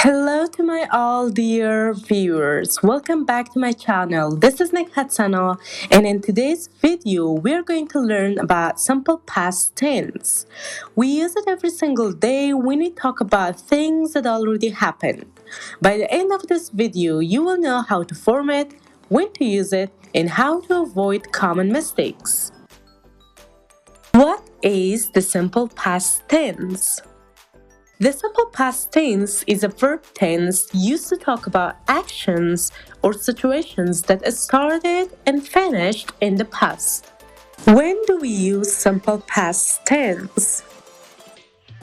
Hello to my all dear viewers. Welcome back to my channel. This is Nick Hatsano, and in today's video, we're going to learn about simple past tense. We use it every single day when we talk about things that already happened. By the end of this video, you will know how to form it, when to use it, and how to avoid common mistakes. What is the simple past tense? The simple past tense is a verb tense used to talk about actions or situations that started and finished in the past. When do we use simple past tense?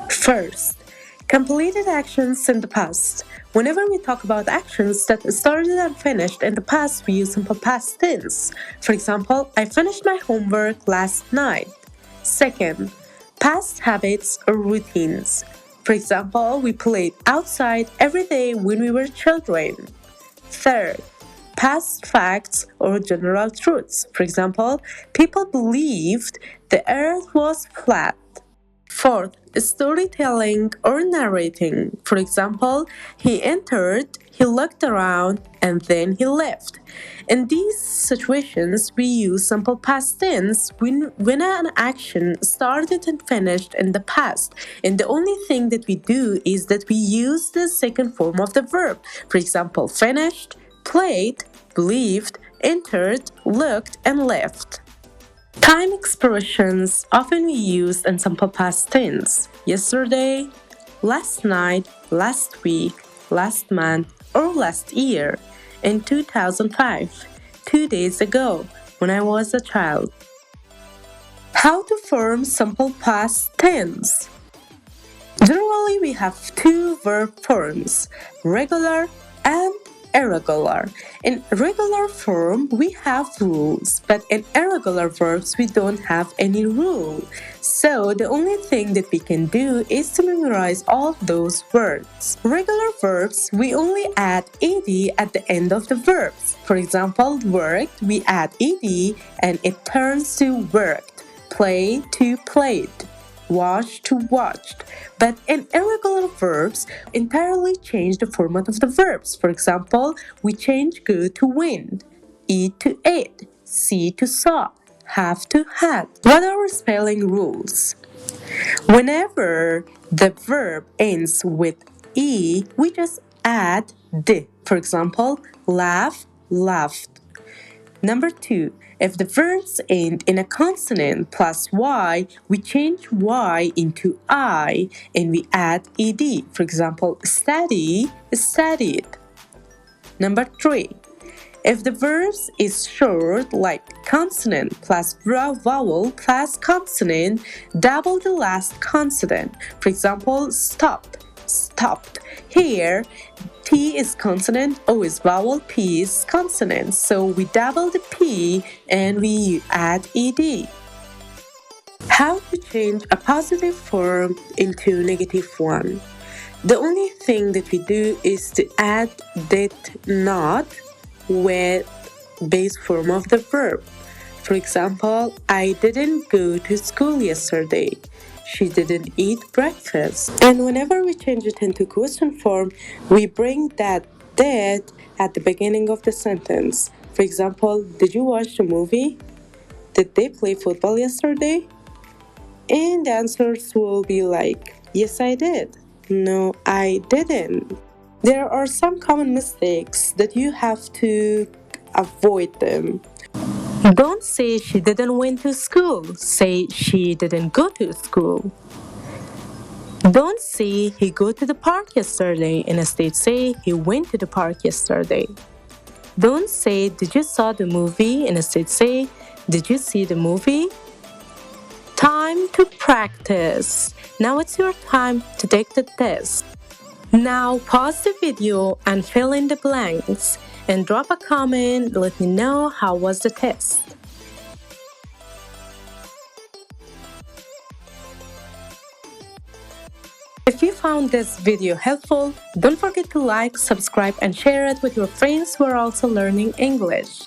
First, completed actions in the past. Whenever we talk about actions that started and finished in the past, we use simple past tense. For example, I finished my homework last night. Second, past habits or routines. For example, we played outside every day when we were children. Third, past facts or general truths. For example, people believed the earth was flat. Fourth, storytelling or narrating. For example, he entered, he looked around, and then he left. In these situations, we use simple past tense when an action started and finished in the past. And the only thing that we do is that we use the second form of the verb. For example, finished, played, believed, entered, looked, and left. Time expressions often we use in simple past tense. Yesterday, last night, last week, last month, or last year. In 2005, 2 days ago, when I was a child. How to form simple past tense? Generally, we have two verb forms, regular and irregular. In regular form, we have rules, but in irregular verbs, we don't have any rule. So the only thing that we can do is to memorize all those words. Regular verbs, we only add ed at the end of the verbs. For example, worked, we add ed and it turns to worked. Play to played. Watch to watched. But in irregular verbs, entirely change the format of the verbs. For example, we change go to win, eat to ate, see to saw, have to had. What are our spelling rules? Whenever the verb ends with e, we just add d. For example, laugh, laughed. Number 2, if the verbs end in a consonant plus y, we change y into I and we add ed. For example, study, studied. Number 3, if the verbs is short like consonant plus vowel plus consonant, double the last consonant. For example, stop, stopped. Here, T is consonant, O is vowel, P is consonant. So we double the P and we add ed. How to change a positive form into negative one? The only thing that we do is to add did not with base form of the verb. For example, I didn't go to school yesterday. She didn't eat breakfast. And whenever we change it into question form, we bring that did at the beginning of the sentence. For example, did you watch the movie? Did they play football yesterday? And the answers will be like, yes, I did. No, I didn't. There are some common mistakes that you have to avoid them. Don't say she didn't went to school. Say she didn't go to school. Don't say he go to the park yesterday. Instead say he went to the park yesterday. Don't say did you saw the movie. Instead say did you see the movie? Time to practice. Now it's your time to take the test. Now pause the video and fill in the blanks and drop a comment. Let me know how was the test. If you found this video helpful, don't forget to like, subscribe, and share it with your friends who are also learning English.